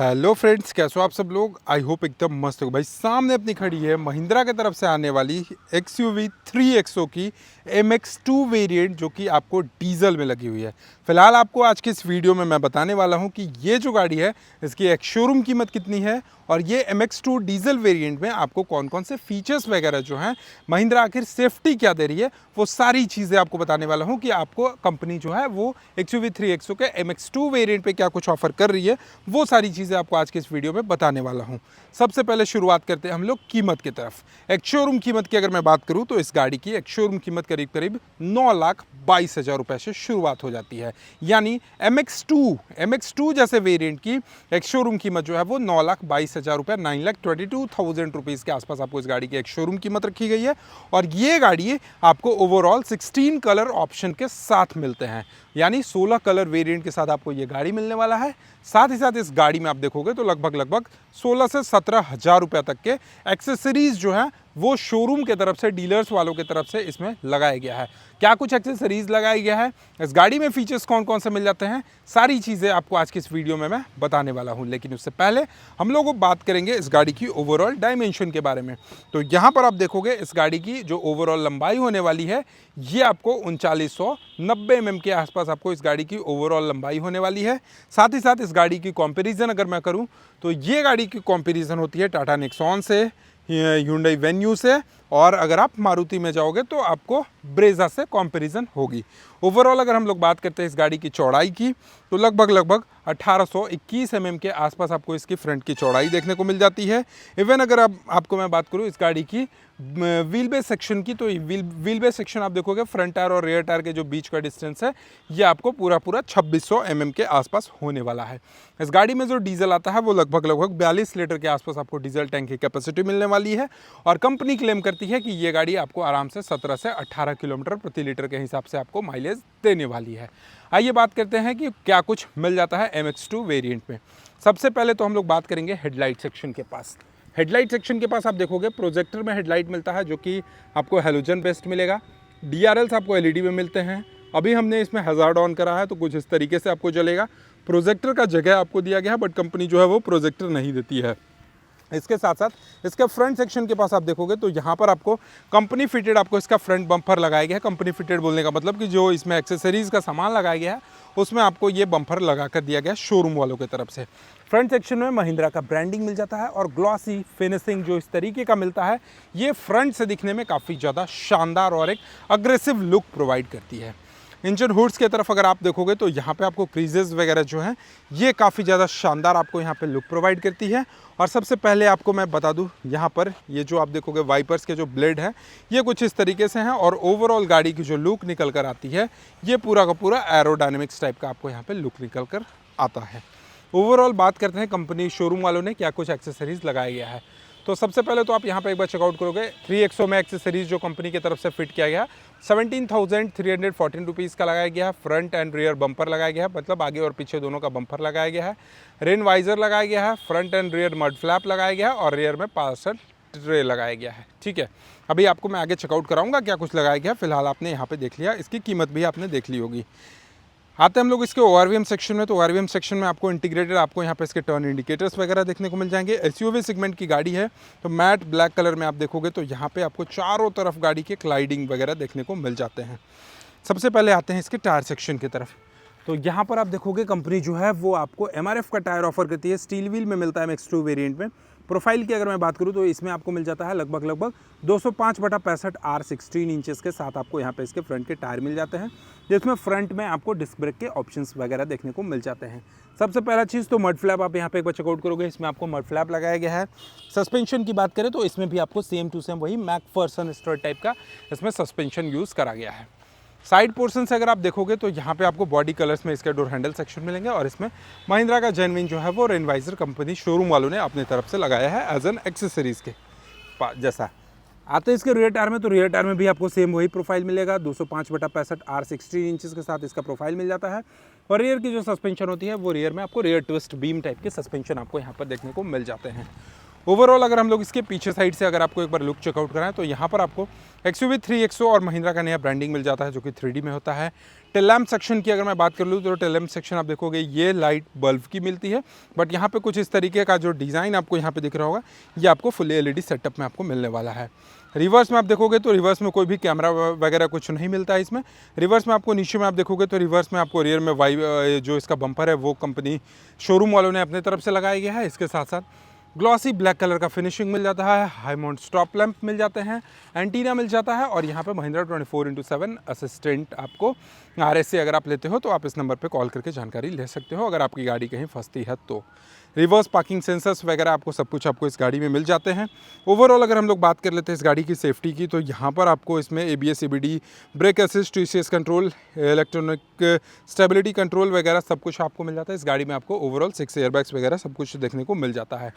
Hello friends, कैसे हो आप सब लोग। आई होप एकदम मस्त हो भाई। सामने अपनी खड़ी है महिंद्रा की तरफ से आने वाली XUV 3XO की MX2 वेरिएंट, जो कि आपको डीजल में लगी हुई है। फिलहाल आपको आज की इस वीडियो में मैं बताने वाला हूं कि ये जो गाड़ी है इसकी एक शोरूम कीमत कितनी है और ये MX2 डीजल वेरिएंट में आपको कौन कौन से फीचर्स वगैरह जो हैं, महिंद्रा आखिर सेफ्टी क्या दे रही है, वो सारी चीज़ें आपको बताने वाला हूं कि आपको कंपनी जो है वो XUV 3XO के MX2 वेरिएंट पे क्या कुछ ऑफर कर रही है। वो सारी चीज़ें आपको आज के इस वीडियो में बताने वाला हूं। सबसे पहले शुरुआत करते हैं हम लोग कीमत की तरफ। एक शोरूम कीमत की अगर मैं बात करूं तो इस गाड़ी की एक शोरूम कीमत करीब करीब 9,22,000 रुपए से शुरुआत हो जाती है। यानी MX2 जैसे वेरिएंट की एक शोरूम कीमत जो है वो 9,22,000 रुपये, 9,22,000 रुपीज़ के आसपास आपको इस गाड़ी की एक शोरूम कीमत रखी गई है। और ये गाड़ी आपको ओवरऑल 16 कलर ऑप्शन के साथ मिलते हैं, यानी 16 कलर वेरिएंट के साथ आपको ये गाड़ी मिलने वाला है। साथ ही साथ इस गाड़ी में आप देखोगे तो लगभग 16 से 17,000 रुपये तक के एक्सेसरीज जो है वो शोरूम के तरफ से, डीलर्स वालों की तरफ से इसमें लगाया गया है। क्या कुछ एक्सेसरीज लगाया गया है, इस गाड़ी में फीचर्स कौन कौन से मिल जाते हैं, सारी चीज़ें आपको आज की इस वीडियो में मैं बताने वाला हूं। लेकिन उससे पहले हम लोग बात करेंगे इस गाड़ी की ओवरऑल डायमेंशन के बारे में। तो यहाँ पर आप देखोगे इस गाड़ी की जो ओवरऑल लंबाई होने वाली है ये आपको 3990 mm के आसपास आपको इस गाड़ी की ओवरऑल लंबाई होने वाली है। साथ ही साथ इस गाड़ी की कंपैरिजन अगर मैं करूं तो ये गाड़ी की कंपैरिजन होती है टाटा नेक्सॉन से, Hyundai वेन्यू से, और अगर आप मारुति में जाओगे तो आपको ब्रेजा से कंपैरिजन होगी। ओवरऑल अगर हम लोग बात करते हैं इस गाड़ी की चौड़ाई की तो लगभग 1821 mm के आसपास आपको इसकी फ्रंट की चौड़ाई देखने को मिल जाती है। इवन अगर आपको मैं बात करूं इस गाड़ी की व्हील बेस सेक्शन की, तो व्हील बेस सेक्शन आप देखोगे फ्रंट टायर और रियर टायर के जो बीच का डिस्टेंस है ये आपको पूरा 2600 mm के आसपास होने वाला है। इस गाड़ी में जो डीजल आता है वो लगभग 42 लीटर के आसपास आपको डीजल टैंक की कैपेसिटी मिलने वाली है। और कंपनी क्लेम करती है कि ये गाड़ी आपको आराम से 17 से 18 किलोमीटर प्रति लीटर के हिसाब से आपको माइलेज देने वाली है। आइए बात करते हैं कि क्या कुछ मिल जाता है MX2 वेरिएंट में। सबसे पहले तो हम लोग बात करेंगे हेडलाइट सेक्शन के पास। हेडलाइट सेक्शन के पास आप देखोगे प्रोजेक्टर में हेडलाइट मिलता है, जो कि आपको हैलोजन बेस्ड मिलेगा। DRLs आपको LED में मिलते हैं। अभी हमने इसमें हज़ार्ड ऑन करा है तो कुछ इस तरीके से आपको जलेगा। प्रोजेक्टर का जगह आपको दिया गया है, बट कंपनी जो है वो प्रोजेक्टर नहीं देती है। इसके साथ साथ इसके फ्रंट सेक्शन के पास आप देखोगे तो यहाँ पर आपको कंपनी फिटेड आपको इसका फ्रंट बम्पर लगाया गया है। कंपनी फिटेड बोलने का मतलब कि जो इसमें एक्सेसरीज़ का सामान लगाया गया है उसमें आपको ये बम्पर लगा कर दिया गया है शोरूम वालों की तरफ से। फ्रंट सेक्शन में महिंद्रा का ब्रांडिंग मिल जाता है और ग्लॉसी फिनिशिंग जो इस तरीके का मिलता है ये फ्रंट से दिखने में काफ़ी ज़्यादा शानदार और एक अग्रेसिव लुक प्रोवाइड करती है। इंजन हुड्स की तरफ अगर आप देखोगे तो यहाँ पे आपको क्रीजेस वगैरह जो हैं ये काफ़ी ज़्यादा शानदार आपको यहाँ पे लुक प्रोवाइड करती है। और सबसे पहले आपको मैं बता दूँ, यहाँ पर ये जो आप देखोगे वाइपर्स के जो ब्लेड है ये कुछ इस तरीके से हैं। और ओवरऑल गाड़ी की जो लुक निकल कर आती है ये पूरा का पूरा एरोडायनेमिक्स टाइप का आपको यहाँ पर लुक निकल कर आता है। ओवरऑल बात करते हैं कंपनी शोरूम वालों ने क्या कुछ एक्सेसरीज़ लगाया गया है। तो सबसे पहले तो आप यहाँ पे एक बार चेकआउट करोगे 3XO में एक्सेसरीज जो कंपनी की तरफ से फिट किया गया 17,314 रुपीज़ का लगाया गया है। फ्रंट एंड रियर बम्पर लगाया गया है, मतलब आगे और पीछे दोनों का बम्पर लगाया गया है। रेन वाइजर लगाया गया है, front end rear mud flap लगाया गया है और रियर में पार्सल ट्रे लगाया गया है। ठीक है, अभी आपको मैं आगे चेकआउट कराऊंगा क्या कुछ लगाया गया। फिलहाल आपने यहाँ पे देख लिया, इसकी कीमत भी आपने देख ली होगी। आते हैं हम लोग इसके ORVM सेक्शन में। तो ORVM सेक्शन में आपको इंटीग्रेटेड आपको यहाँ पे इसके टर्न इंडिकेटर्स वगैरह देखने को मिल जाएंगे। SUV सेगमेंट की गाड़ी है तो मैट ब्लैक कलर में आप देखोगे तो यहाँ पे आपको चारों तरफ गाड़ी के क्लाइडिंग वगैरह देखने को मिल जाते हैं। सबसे पहले आते हैं इसके टायर सेक्शन की तरफ। तो यहाँ पर आप देखोगे कंपनी जो है वो आपको MRF का टायर ऑफर करती है। स्टील व्हील में मिलता है MX2 वेरिएंट में। प्रोफाइल की अगर मैं बात करूँ तो इसमें आपको मिल जाता है लगभग 205/65 R16 इंचेस के साथ आपको यहाँ पे इसके फ्रंट के टायर मिल जाते हैं, जिसमें फ्रंट में आपको डिस्क ब्रेक के ऑप्शंस वगैरह देखने को मिल जाते हैं। सबसे पहला चीज़ तो मड फ्लैप आप यहाँ पे एक बार चेकआउट करोगे, इसमें आपको मड फ्लैप लगाया गया है। सस्पेंशन की बात करें तो इसमें भी आपको सेम टू सेम वही मैकफर्सन स्टर्ट टाइप का इसमें सस्पेंशन यूज़ करा गया है। साइड पोर्शन से अगर आप देखोगे तो यहाँ पे आपको बॉडी कलर्स में इसके डोर हैंडल सेक्शन मिलेंगे और इसमें महिंद्रा का जेन्युइन जो है वो रेन वाइजर कंपनी शोरूम वालों ने अपनी तरफ से लगाया है एज एन एक्सेसरीज के जैसा। आते हैं इसके रियर टायर में, तो रियर टायर में भी आपको सेम वही प्रोफाइल मिलेगा। 205/65 R16 इंचेस के साथ इसका प्रोफाइल मिल जाता है। और रियर की जो सस्पेंशन होती है वो रियर में आपको रियर ट्विस्ट बीम टाइप के सस्पेंशन आपको यहाँ पर देखने को मिल जाते हैं। ओवरऑल अगर हम लोग इसके पीछे साइड से अगर आपको एक बार लुक चेकआउट कराएं तो यहाँ पर आपको XUV 3XO और महिंद्रा का नया ब्रांडिंग मिल जाता है जो कि 3D में होता है। टेल लैम्प सेक्शन की अगर मैं बात कर लूँ तो टेल लैम्प सेक्शन आप देखोगे ये लाइट बल्ब की मिलती है, बट यहाँ पे कुछ इस तरीके का जो डिज़ाइन आपको यहाँ पे दिख रहा होगा ये आपको फुल LED सेटअप में आपको मिलने वाला है। रिवर्स में आप देखोगे तो रिवर्स में कोई भी कैमरा वगैरह कुछ नहीं मिलता है इसमें। रिवर्स में आपको नीचे में आप देखोगे तो रिवर्स में आपको रियर में जो इसका बम्पर है वो कंपनी शोरूम वालों ने अपने तरफ से लगाया गया है। इसके साथ साथ ग्लॉसी ब्लैक कलर का फिनिशिंग मिल जाता है, हाई माउंट स्टॉप लैंप मिल जाते हैं, एंटीना मिल जाता है और यहाँ पे महिंद्रा 24/7 असिस्टेंट आपको RSA अगर आप लेते हो तो आप इस नंबर पे कॉल करके जानकारी ले सकते हो अगर आपकी गाड़ी कहीं फंसती है तो। रिवर्स पार्किंग सेंसर्स वगैरह आपको सब कुछ आपको इस गाड़ी में मिल जाते हैं। ओवरऑल अगर हम लोग बात कर लेते हैं इस गाड़ी की सेफ्टी की तो यहाँ पर आपको इसमें ABS CBD, brake assist, TCS control, electronic stability control वगैरह सब कुछ आपको मिल जाता है। इस गाड़ी में आपको ओवरऑल 6 एयरबैग्स वगैरह सब कुछ देखने को मिल जाता है।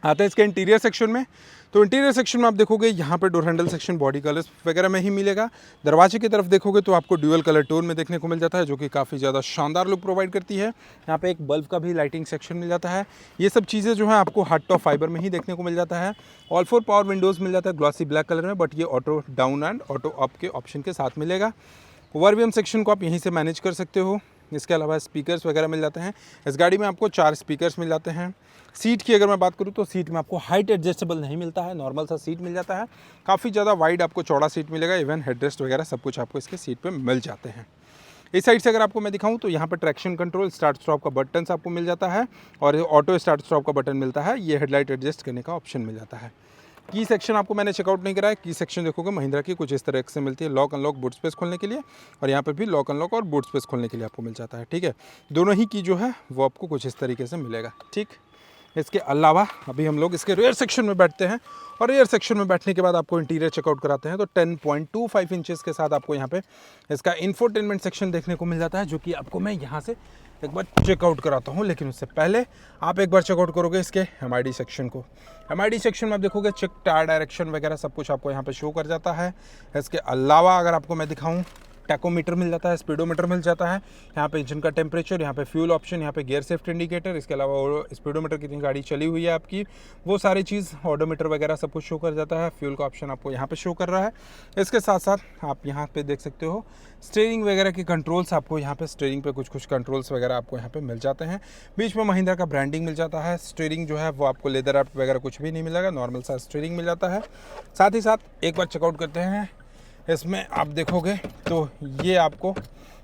आते हैं इसके इंटीरियर सेक्शन में, तो इंटीरियर सेक्शन में आप देखोगे यहाँ पे door handle section body colours वगैरह में ही मिलेगा। दरवाजे की तरफ देखोगे तो आपको ड्यूअल कलर टोन में देखने को मिल जाता है जो कि काफ़ी ज़्यादा शानदार लुक प्रोवाइड करती है। यहाँ पे एक बल्ब का भी लाइटिंग सेक्शन मिल जाता है। ये सब चीज़ें जो है आपको हार्ड टॉप फाइबर में ही देखने को मिल जाता है। ऑल 4 पावर विंडोज़ मिल जाता है ग्लॉसी ब्लैक कलर में, बट ये auto down and auto up के ऑप्शन के साथ मिलेगा। ओवरवीएम सेक्शन को आप यहीं से मैनेज कर सकते हो। इसके अलावा स्पीकर्स वगैरह मिल जाते हैं। इस गाड़ी में आपको 4 स्पीकर्स मिल जाते हैं। सीट की अगर मैं बात करूँ तो सीट में आपको हाइट एडजस्टेबल नहीं मिलता है, नॉर्मल सा सीट मिल जाता है। काफ़ी ज़्यादा वाइड आपको चौड़ा सीट मिलेगा, इवन हेडरेस्ट वगैरह सब कुछ आपको इसके सीट पे मिल जाते हैं। इस साइड से अगर आपको मैं दिखाऊं तो यहाँ पर ट्रैक्शन कंट्रोल, स्टार्ट स्टॉप का बटन आपको मिल जाता है और ऑटो स्टार्ट स्टॉप का बटन मिलता है। ये हेडलाइट एडजस्ट करने का ऑप्शन मिल जाता है। की सेक्शन आपको मैंने चेकआउट नहीं कराया। की सेक्शन देखोगे महिंद्रा की कुछ इस तरह से मिलती है, लॉक अनलॉक बूट स्पेस खोलने के लिए, और यहाँ पर भी लॉक अनलॉक और बूट स्पेस खोलने के लिए आपको मिल जाता है। ठीक है, दोनों ही की जो है वो आपको कुछ इस तरीके से मिलेगा। ठीक, इसके अलावा अभी हम लोग इसके रेयर सेक्शन में बैठते हैं और रेयर सेक्शन में बैठने के बाद आपको इंटीरियर चेकआउट कराते हैं। तो 10.25 इंचेस के साथ आपको यहाँ पे इसका इंफोटेनमेंट सेक्शन देखने को मिल जाता है, जो कि आपको मैं यहाँ से एक बार चेकआउट कराता हूँ। लेकिन उससे पहले आप एक बार चेकआउट करोगे इसके MID सेक्शन को। MID सेक्शन में आप देखोगे चेक टायर डायरेक्शन वगैरह सब कुछ आपको यहाँ पे शो कर जाता है। इसके अलावा अगर आपको मैं दिखाऊँ, टैकोमीटर मिल जाता है, स्पीडोमीटर मिल जाता है, यहाँ पे इंजन का टेम्परेचर, यहाँ पे फ्यूल ऑप्शन, यहाँ पे गियर सेफ्टी इंडिकेटर। इसके अलावा स्पीडोमीटर कितनी गाड़ी चली हुई है आपकी, वो सारी चीज़, ऑडोमीटर वगैरह सब कुछ शो कर जाता है। फ्यूल का ऑप्शन आपको यहाँ पे शो कर रहा है। इसके साथ साथ आप यहाँ पे देख सकते हो स्टीयरिंग वगैरह की कंट्रोल्स, आपको यहाँ पे स्टीयरिंग पे कुछ कंट्रोल्स वगैरह आपको यहाँ पे मिल जाते हैं। बीच में महिंद्रा का ब्रांडिंग मिल जाता है। स्टीयरिंग जो है वो आपको लेदर रैप वगैरह कुछ भी नहीं मिलेगा, नॉर्मल सा स्टीयरिंग मिल जाता है। साथ ही साथ एक बार चेकआउट करते हैं, इसमें आप देखोगे तो ये आपको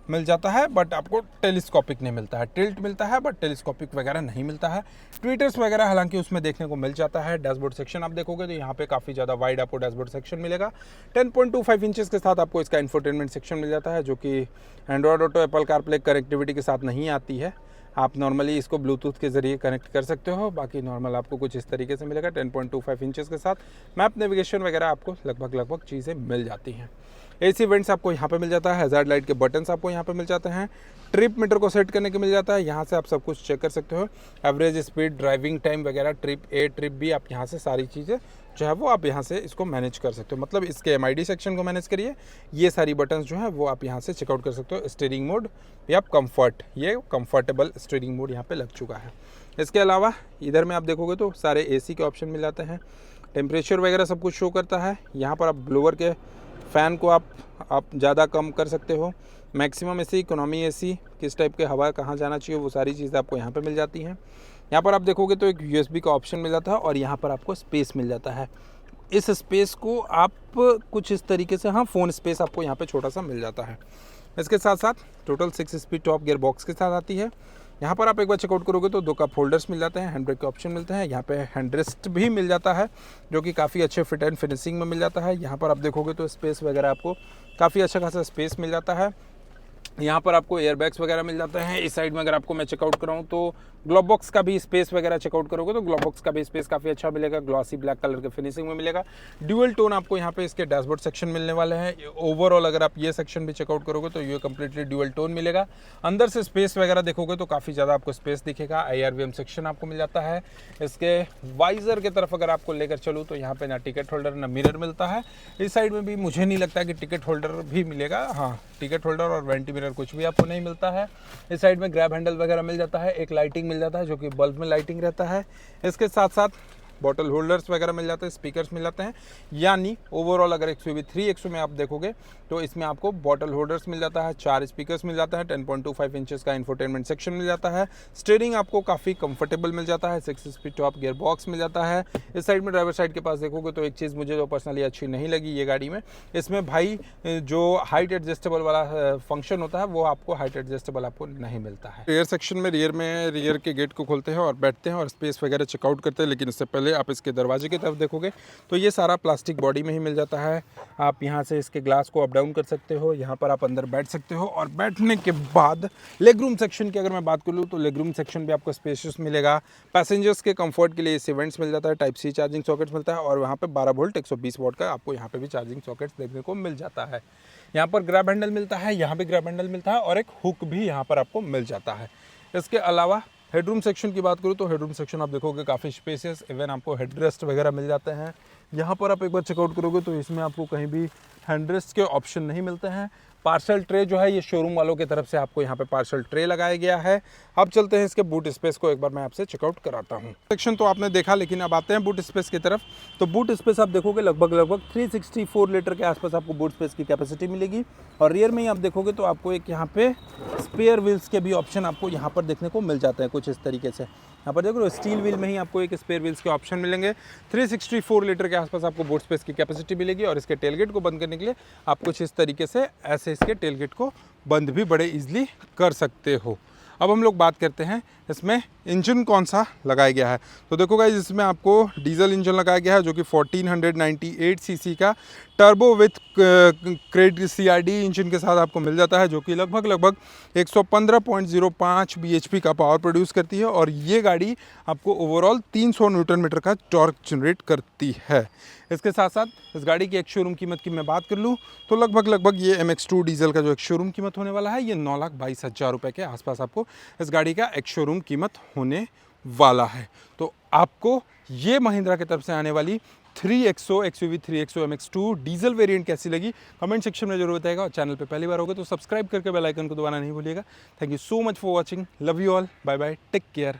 मिल जाता है, बट आपको टेलीस्कोपिक नहीं मिलता है। टिल्ट मिलता है बट टेलीस्कोपिक वगैरह नहीं मिलता है। ट्विटर्स वगैरह हालांकि उसमें देखने को मिल जाता है। डैशबोर्ड सेक्शन आप देखोगे तो यहाँ पे काफ़ी ज़्यादा वाइड आपको डैशबोर्ड सेक्शन मिलेगा। 10.25 इंचेस के साथ आपको इसका इंफोटेनमेंट सेक्शन मिल जाता है, जो कि Android auto, Apple CarPlay connectivity के साथ नहीं आती है। आप नॉर्मली इसको ब्लूटूथ के ज़रिए कनेक्ट कर सकते हो। बाकी नॉर्मल आपको कुछ इस तरीके से मिलेगा। 10.25 इंचेस के साथ मैप नेविगेशन वगैरह आपको लगभग चीज़ें मिल जाती हैं। AC वेंट्स आपको यहाँ पे मिल जाता है। हैज़ार्ड लाइट के बटन्स आपको यहाँ पे मिल जाते हैं। ट्रिप मीटर को सेट करने के मिल जाता है, यहाँ से आप सब कुछ चेक कर सकते हो। एवरेज स्पीड, ड्राइविंग टाइम वगैरह, ट्रिप A, ट्रिप B, आप यहाँ से सारी चीज़ें जो है वो आप यहाँ से इसको मैनेज कर सकते हो। मतलब इसके MID सेक्शन को मैनेज करिए, ये सारी बटन्स जो है वो आप यहाँ से चेकआउट कर सकते हो। स्टीयरिंग मोड या कम्फर्ट, ये कंफर्टेबल स्टीयरिंग मोड यहाँ पे लग चुका है। इसके अलावा इधर में आप देखोगे तो सारे AC के ऑप्शन मिल जाते हैं। टेम्परेचर वगैरह सब कुछ शो करता है। यहाँ पर आप ब्लोअर के फ़ैन को आप ज़्यादा कम कर सकते हो। मैक्सिमम AC, इकोनॉमी AC, किस टाइप के हवा कहाँ जाना चाहिए, वो सारी चीज़ें आपको यहाँ पे मिल जाती हैं। यहाँ पर आप देखोगे तो एक USB का ऑप्शन मिल जाता है और यहाँ पर आपको स्पेस मिल जाता है। इस स्पेस को आप कुछ इस तरीके से, हाँ, फ़ोन स्पेस आपको यहाँ पे छोटा सा मिल जाता है। इसके साथ साथ total 6 speed top gear box के साथ आती है। यहाँ पर आप एक बार चेकआउट करोगे तो 2 कप होल्डर्स मिल जाते हैं, हैंड ब्रेक के ऑप्शन मिलते हैं। यहाँ पे हैंड रेस्ट भी मिल जाता है, जो कि काफ़ी अच्छे फिट एंड फिनिशिंग में मिल जाता है। यहाँ पर आप देखोगे तो स्पेस वगैरह आपको काफ़ी अच्छा खासा स्पेस मिल जाता है। यहाँ पर आपको एयरबैग्स वगैरह मिल जाते हैं। इस साइड में अगर आपको मैं चेकआउट कराऊँ तो ग्लोव बॉक्स का भी स्पेस वगैरह चेकआउट करोगे तो ग्लोव बॉक्स का भी स्पेस काफ़ी अच्छा मिलेगा। ग्लॉसी ब्लैक कलर के फिनिशिंग में मिलेगा। ड्यूअल टोन आपको यहाँ पे इसके डैशबोर्ड सेक्शन मिलने वाले हैं। ओवरऑल अगर आप ये सेक्शन भी चेकआउट करोगे तो ये कम्प्लीटली ड्यूअल टोन मिलेगा। अंदर से स्पेस वगैरह देखोगे तो काफ़ी ज़्यादा आपको स्पेस दिखेगा। IRVM सेक्शन आपको मिल जाता है। इसके वाइजर की तरफ अगर आपको लेकर चलूँ तो यहाँ पे ना टिकट होल्डर ना मिरर मिलता है। इस साइड में भी मुझे नहीं लगता कि टिकट होल्डर भी मिलेगा। हाँ, टिकट होल्डर और वेंटी मिरर कुछ भी आपको नहीं मिलता है। इस साइड में ग्रैब हैंडल वगैरह मिल जाता है। एक लाइटिंग मिल जाता है, जो कि बल्ब में लाइटिंग रहता है। इसके साथ साथ बॉटल होल्डर्स वगैरह मिल जाते हैं, स्पीकर्स मिल जाते हैं। यानी ओवरऑल अगर XUV 3XO में आप देखोगे तो इसमें आपको बॉटल होल्डर्स मिल जाता है, 4 स्पीकर्स मिल जाता है, 10.25 इंचेस का इंफोटेनमेंट सेक्शन मिल जाता है, स्टीयरिंग आपको काफ़ी कंफर्टेबल मिल जाता है, 6 स्पीड टॉप गियर बॉक्स मिल जाता है। इस साइड में ड्राइवर साइड के पास देखोगे तो एक चीज़ मुझे जो पर्सनली अच्छी नहीं लगी ये गाड़ी में, इसमें भाई जो हाइट एडजस्टेबल वाला फंक्शन होता है वो आपको हाइट एडजस्टेबल आपको नहीं मिलता है। रियर सेक्शन में रियर के गेट को खोलते हैं और बैठते हैं और स्पेस वगैरह चेकआउट करते हैं, लेकिन इससे पहले आप इसके दरवाजे की तरफ देखोगे तो ये सारा प्लास्टिक बॉडी में ही मिल जाता है। आप यहाँ से इसके ग्लास को अप डाउन कर सकते हो, यहाँ पर आप अंदर बैठ सकते हो और बैठने के बाद लेग रूम सेक्शन की अगर मैं बात करूँ तो लेग रूम सेक्शन भी आपको स्पेशियस मिलेगा। पैसेंजर्स के कंफर्ट के लिए इस इवेंट्स मिल जाता है, टाइप सी चार्जिंग सॉकेट्स मिलता है और वहाँ पे 12 वोल्ट 120 वॉट का आपको यहाँ पे भी चार्जिंग सॉकेट्स देखने को मिल जाता है। यहाँ पर ग्रैब हैंडल मिलता है, यहाँ भी ग्रैब हैंडल मिलता है और एक हुक भी यहाँ पर आपको मिल जाता है। इसके अलावा हेडरूम सेक्शन की बात करूँ तो हेडरूम सेक्शन आप देखोगे काफ़ी स्पेसियस, इवन आपको हेडरेस्ट वगैरह मिल जाते हैं। यहाँ पर आप एक बार चेकआउट करोगे तो इसमें आपको कहीं भी हैंडरेस्ट के ऑप्शन नहीं मिलते हैं। पार्सल ट्रे जो है ये शोरूम वालों की तरफ से आपको यहाँ पे पार्सल ट्रे लगाया गया है। अब चलते हैं इसके बूट स्पेस को एक बार मैं आपसे चेकआउट कराता हूँ। सेक्शन तो आपने देखा, लेकिन अब आते हैं बूट स्पेस की तरफ। तो बूट स्पेस आप देखोगे लगभग 364 लीटर के आसपास आपको बूट स्पेस की कैपेसिटी मिलेगी। और रियर में ही आप देखोगे तो आपको एक यहाँ पे स्पेयर व्हील्स के भी ऑप्शन आपको यहाँ पर देखने को मिल जाते हैं कुछ इस तरीके से। यहाँ पर देखो स्टील व्हील में ही आपको एक स्पेयर व्हील्स के ऑप्शन मिलेंगे। 364 लीटर के आसपास आपको बूट स्पेस की कैपेसिटी मिलेगी और इसके टेलगेट को बंद करने के लिए आप कुछ इस तरीके से ऐसे इसके टेलगेट को बंद भी बड़े इजीली कर सकते हो। अब हम लोग बात करते हैं इसमें इंजन कौन सा लगाया गया है। तो देखो गाइस, इसमें आपको डीजल इंजन लगाया गया है जो कि 1498 सीसी का टर्बो विथ क्रेड CRD इंजन के साथ आपको मिल जाता है, जो कि लगभग 115.05 bhp का पावर प्रोड्यूस करती है और ये गाड़ी आपको ओवरऑल 300 न्यूटन मीटर का टॉर्क जनरेट करती है। इसके साथ साथ इस गाड़ी की एक शोरूम कीमत की मैं बात कर लूँ तो लगभग ये MX2 डीजल का जो एक शोरूम कीमत होने वाला है ये 9,22,000 रुपये के आसपास आपको इस गाड़ी का एक शोरूम कीमत होने वाला है। तो आपको ये महिंद्रा की तरफ से आने वाली 3XO XUV 3XO MX2 diesel variant कैसी लगी कमेंट सेक्शन में जरूर बताएगा। और चैनल पे पहली बार होगा तो सब्सक्राइब करके बेल आइकन को दबाना नहीं भूलिएगा। Thank you so much for watching, love you all, bye bye, take care.